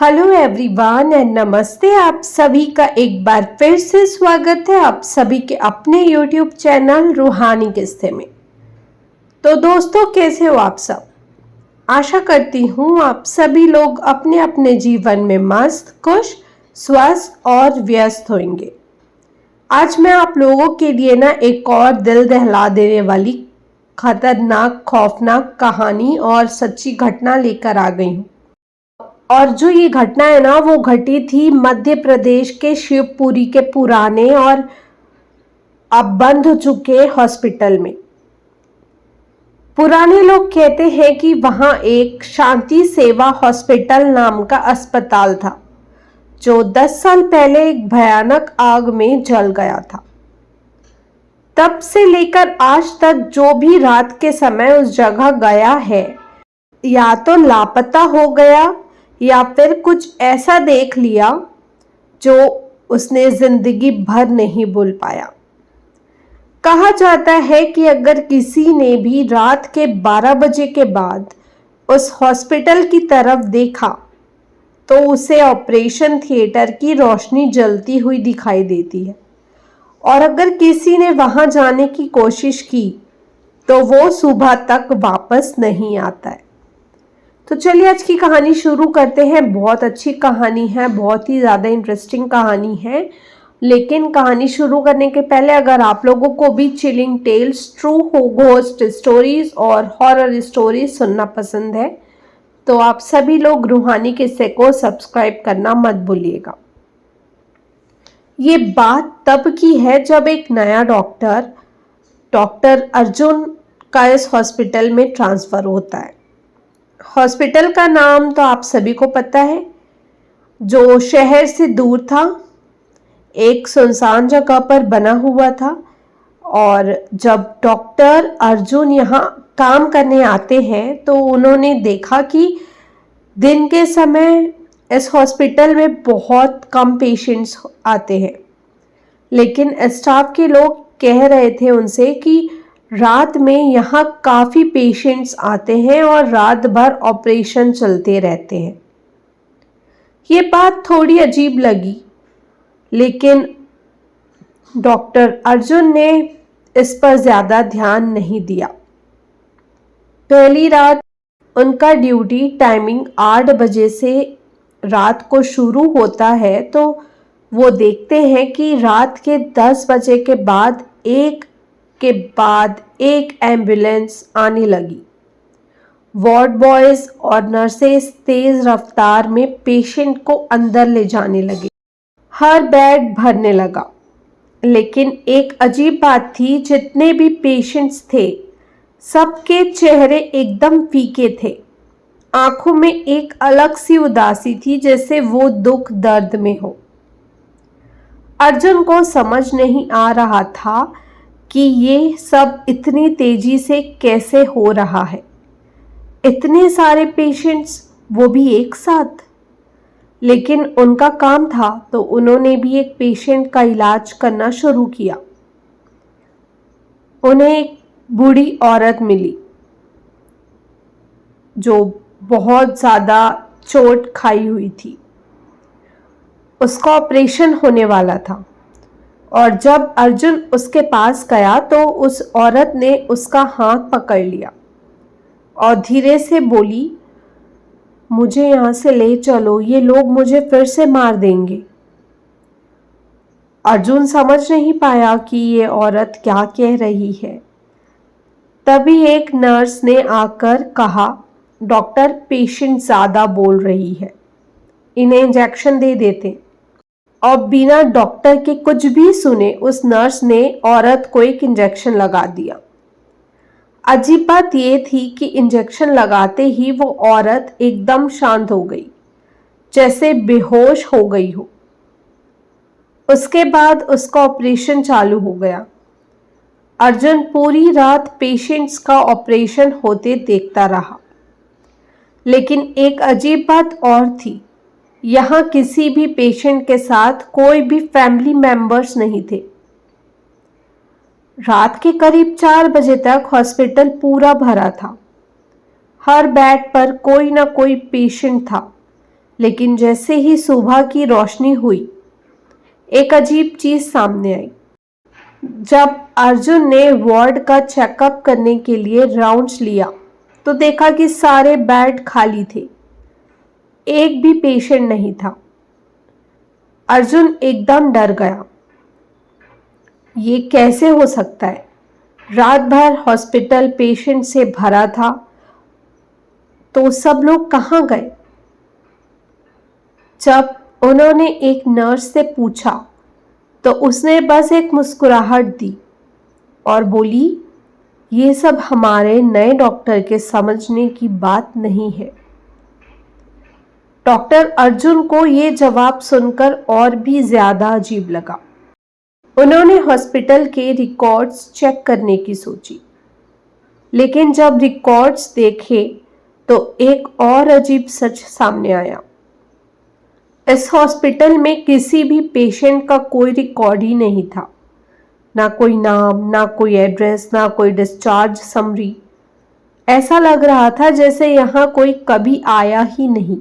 Hello everyone and नमस्ते। आप सभी का एक बार फिर से स्वागत है आप सभी के अपने यूट्यूब चैनल रूहानी किस्से में। तो दोस्तों, कैसे हो आप सब? आशा करती हूँ आप सभी लोग अपने अपने जीवन में मस्त, खुश, स्वस्थ और व्यस्त होंगे। आज मैं आप लोगों के लिए ना एक और दिल दहला देने वाली खतरनाक, खौफनाक कहानी और सच्ची घटना लेकर आ गई हूँ। और जो ये घटना है ना, वो घटी थी मध्य प्रदेश के शिवपुरी के पुराने और अब बंद हो चुके हॉस्पिटल में। पुराने लोग कहते हैं कि वहां एक शांति सेवा हॉस्पिटल नाम का अस्पताल था, जो 10 साल पहले एक भयानक आग में जल गया था। तब से लेकर आज तक जो भी रात के समय उस जगह गया है, या तो लापता हो गया या फिर कुछ ऐसा देख लिया जो उसने जिंदगी भर नहीं भूल पाया। कहा जाता है कि अगर किसी ने भी रात के 12 बजे के बाद उस हॉस्पिटल की तरफ देखा तो उसे ऑपरेशन थिएटर की रोशनी जलती हुई दिखाई देती है, और अगर किसी ने वहां जाने की कोशिश की तो वो सुबह तक वापस नहीं आता है। तो चलिए आज की कहानी शुरू करते हैं। बहुत अच्छी कहानी है, बहुत ही ज़्यादा इंटरेस्टिंग कहानी है। लेकिन कहानी शुरू करने के पहले अगर आप लोगों को भी chilling tales, true ghost stories और हॉरर स्टोरीज सुनना पसंद है तो आप सभी लोग रूहानी किस्से को सब्सक्राइब करना मत भूलिएगा। ये बात तब की है जब एक नया डॉक्टर अर्जुन का इस हॉस्पिटल में ट्रांसफ़र होता है। हॉस्पिटल का नाम तो आप सभी को पता है, जो शहर से दूर था, एक सुनसान जगह पर बना हुआ था। और जब डॉक्टर अर्जुन यहाँ काम करने आते हैं तो उन्होंने देखा कि दिन के समय इस हॉस्पिटल में बहुत कम पेशेंट्स आते हैं, लेकिन स्टाफ के लोग कह रहे थे उनसे कि रात में यहाँ काफ़ी पेशेंट्स आते हैं और रात भर ऑपरेशन चलते रहते हैं। ये बात थोड़ी अजीब लगी, लेकिन डॉक्टर अर्जुन ने इस पर ज़्यादा ध्यान नहीं दिया। पहली रात उनका ड्यूटी टाइमिंग 8 बजे से रात को शुरू होता है, तो वो देखते हैं कि रात के 10 बजे के बाद एक एम्बुलेंस आने लगी। वार्ड बॉयज और नर्सेस तेज रफ्तार में पेशेंट को अंदर ले जाने लगे। हर बेड भरने लगा, लेकिन एक अजीब बात थी, जितने भी पेशेंट्स थे सबके चेहरे एकदम फीके थे। आंखों में एक अलग सी उदासी थी, जैसे वो दुख दर्द में हो। अर्जुन को समझ नहीं आ रहा था कि ये सब इतनी तेजी से कैसे हो रहा है। इतने सारे पेशेंट्स, वो भी एक साथ। लेकिन उनका काम था तो उन्होंने भी एक पेशेंट का इलाज करना शुरू किया। उन्हें एक बूढ़ी औरत मिली जो बहुत ज़्यादा चोट खाई हुई थी। उसका ऑपरेशन होने वाला था, और जब अर्जुन उसके पास गया तो उस औरत ने उसका हाथ पकड़ लिया और धीरे से बोली, मुझे यहाँ से ले चलो, ये लोग मुझे फिर से मार देंगे। अर्जुन समझ नहीं पाया कि ये औरत क्या कह रही है। तभी एक नर्स ने आकर कहा, डॉक्टर, पेशेंट ज़्यादा बोल रही है, इन्हें इंजेक्शन दे देते। और बिना डॉक्टर के कुछ भी सुने उस नर्स ने औरत को एक इंजेक्शन लगा दिया। अजीब बात यह थी कि इंजेक्शन लगाते ही वो औरत एकदम शांत हो गई, जैसे बेहोश हो गई हो। उसके बाद उसका ऑपरेशन चालू हो गया। अर्जुन पूरी रात पेशेंट्स का ऑपरेशन होते देखता रहा। लेकिन एक अजीब बात और थी, यहाँ किसी भी पेशेंट के साथ कोई भी फैमिली मेंबर्स नहीं थे। रात के करीब 4 बजे तक हॉस्पिटल पूरा भरा था। हर बेड पर कोई ना कोई पेशेंट था, लेकिन जैसे ही सुबह की रोशनी हुई, एक अजीब चीज सामने आई। जब अर्जुन ने वार्ड का चेकअप करने के लिए राउंड्स लिया तो देखा कि सारे बेड खाली थे, एक भी पेशेंट नहीं था। अर्जुन एकदम डर गया। ये कैसे हो सकता है? रात भर हॉस्पिटल पेशेंट से भरा था, तो सब लोग कहाँ गए? जब उन्होंने एक नर्स से पूछा तो उसने बस एक मुस्कुराहट दी और बोली, ये सब हमारे नए डॉक्टर के समझने की बात नहीं है। डॉक्टर अर्जुन को ये जवाब सुनकर और भी ज्यादा अजीब लगा। उन्होंने हॉस्पिटल के रिकॉर्ड्स चेक करने की सोची, लेकिन जब रिकॉर्ड्स देखे तो एक और अजीब सच सामने आया। इस हॉस्पिटल में किसी भी पेशेंट का कोई रिकॉर्ड ही नहीं था, ना कोई नाम, ना कोई एड्रेस, ना कोई डिस्चार्ज समरी। ऐसा लग रहा था जैसे यहाँ कोई कभी आया ही नहीं।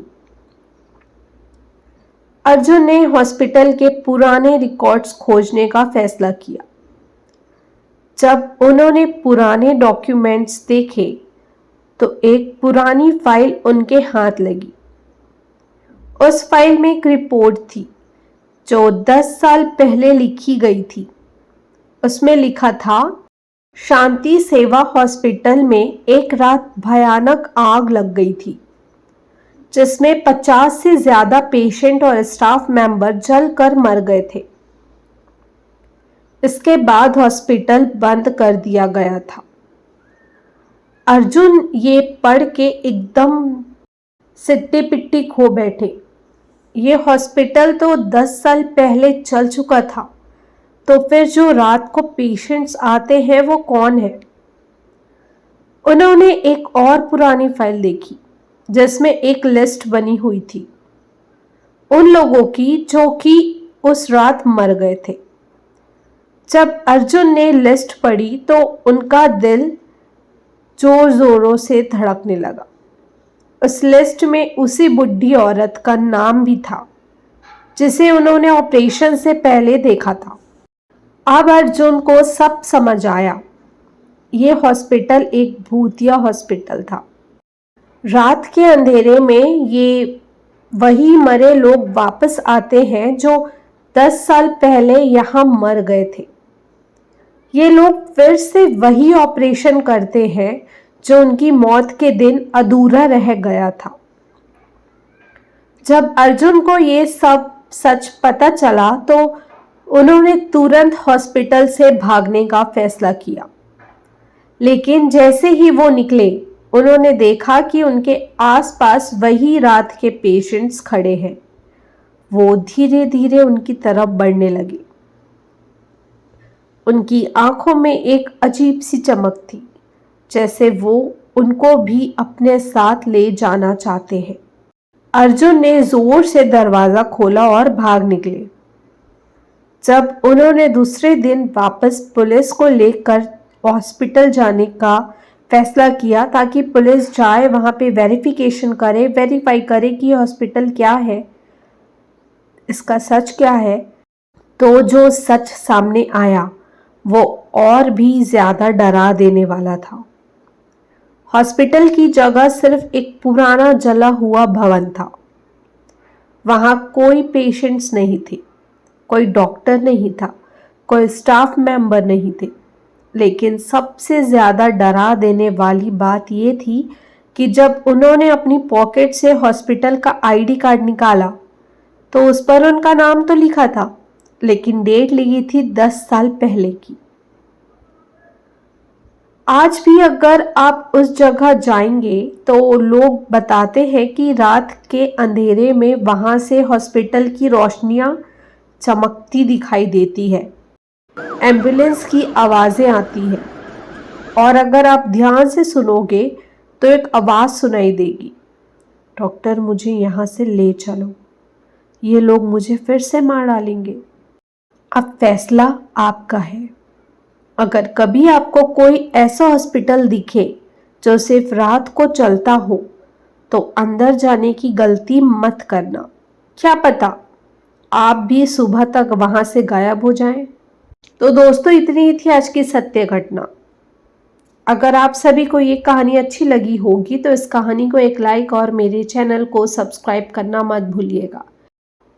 अर्जुन ने हॉस्पिटल के पुराने रिकॉर्ड्स खोजने का फैसला किया। जब उन्होंने पुराने डॉक्यूमेंट्स देखे तो एक पुरानी फाइल उनके हाथ लगी। उस फाइल में एक रिपोर्ट थी जो 10 साल पहले लिखी गई थी। उसमें लिखा था, शांति सेवा हॉस्पिटल में एक रात भयानक आग लग गई थी, जिसमें 50 से ज्यादा पेशेंट और स्टाफ मेंबर जलकर मर गए थे। इसके बाद हॉस्पिटल बंद कर दिया गया था। अर्जुन ये पढ़ के एकदम सिट्टी पिट्टी खो बैठे। ये हॉस्पिटल तो 10 साल पहले चल चुका था, तो फिर जो रात को पेशेंट्स आते हैं वो कौन है? उन्होंने एक और पुरानी फाइल देखी जिसमें एक लिस्ट बनी हुई थी उन लोगों की जो कि उस रात मर गए थे। जब अर्जुन ने लिस्ट पढ़ी तो उनका दिल जोर जोरों से धड़कने लगा। उस लिस्ट में उसी बुढ़ी औरत का नाम भी था जिसे उन्होंने ऑपरेशन से पहले देखा था। अब अर्जुन को सब समझ आया। ये हॉस्पिटल एक भूतिया हॉस्पिटल था। रात के अंधेरे में ये वही मरे लोग वापस आते हैं जो 10 साल पहले यहाँ मर गए थे। ये लोग फिर से वही ऑपरेशन करते हैं जो उनकी मौत के दिन अधूरा रह गया था। जब अर्जुन को ये सब सच पता चला तो उन्होंने तुरंत हॉस्पिटल से भागने का फैसला किया। लेकिन जैसे ही वो निकले, उन्होंने देखा कि उनके आसपास वही रात के पेशेंट्स खड़े हैं। वो धीरे धीरे उनकी तरफ बढ़ने लगे। उनकी आंखों में एक अजीब सी चमक थी, जैसे वो उनको भी अपने साथ ले जाना चाहते हैं। अर्जुन ने जोर से दरवाजा खोला और भाग निकले। जब उन्होंने दूसरे दिन वापस पुलिस को लेकर हॉस्पिटल जाने का फैसला किया ताकि पुलिस जाए, वहां पे वेरिफिकेशन करे, वेरीफाई करे कि हॉस्पिटल क्या है, इसका सच क्या है, तो जो सच सामने आया वो और भी ज्यादा डरा देने वाला था। हॉस्पिटल की जगह सिर्फ एक पुराना जला हुआ भवन था। वहां कोई पेशेंट्स नहीं थे, कोई डॉक्टर नहीं था, कोई स्टाफ मेंबर नहीं थे। लेकिन सबसे ज्यादा डरा देने वाली बात यह थी कि जब उन्होंने अपनी पॉकेट से हॉस्पिटल का आईडी कार्ड निकाला तो उस पर उनका नाम तो लिखा था, लेकिन डेट लिखी थी 10 साल पहले की। आज भी अगर आप उस जगह जाएंगे तो लोग बताते हैं कि रात के अंधेरे में वहां से हॉस्पिटल की रोशनियां चमकती दिखाई देती है, एम्बुलेंस की आवाजें आती हैं, और अगर आप ध्यान से सुनोगे तो एक आवाज सुनाई देगी, डॉक्टर मुझे यहाँ से ले चलो, ये लोग मुझे फिर से मार डालेंगे। अब फैसला आपका है। अगर कभी आपको कोई ऐसा हॉस्पिटल दिखे जो सिर्फ रात को चलता हो तो अंदर जाने की गलती मत करना। क्या पता आप भी सुबह तक वहां से गायब हो जाएं। तो दोस्तों, इतनी ही थी आज की सत्य घटना। अगर आप सभी को ये कहानी अच्छी लगी होगी तो इस कहानी को एक लाइक और मेरे चैनल को सब्सक्राइब करना मत भूलिएगा।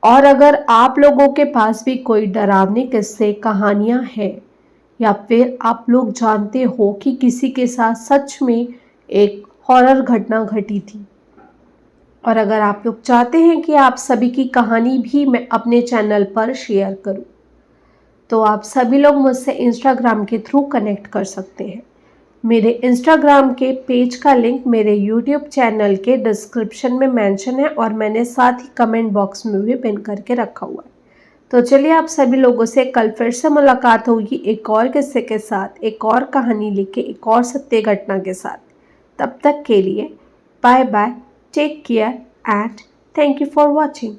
और अगर आप लोगों के पास भी कोई डरावनी किस्से कहानियां हैं या फिर आप लोग जानते हो कि किसी के साथ सच में एक हॉरर घटना घटी थी, और अगर आप लोग चाहते हैं कि आप सभी की कहानी भी मैं अपने चैनल पर शेयर करूं, तो आप सभी लोग मुझसे इंस्टाग्राम के थ्रू कनेक्ट कर सकते हैं। मेरे इंस्टाग्राम के पेज का लिंक मेरे यूट्यूब चैनल के डिस्क्रिप्शन में मेंशन है और मैंने साथ ही कमेंट बॉक्स में भी पिन करके रखा हुआ है। तो चलिए, आप सभी लोगों से कल फिर से मुलाकात होगी एक और किस्से के साथ, एक और कहानी लेके, एक और सत्य घटना के साथ। तब तक के लिए bye bye, take care and thank you for watching.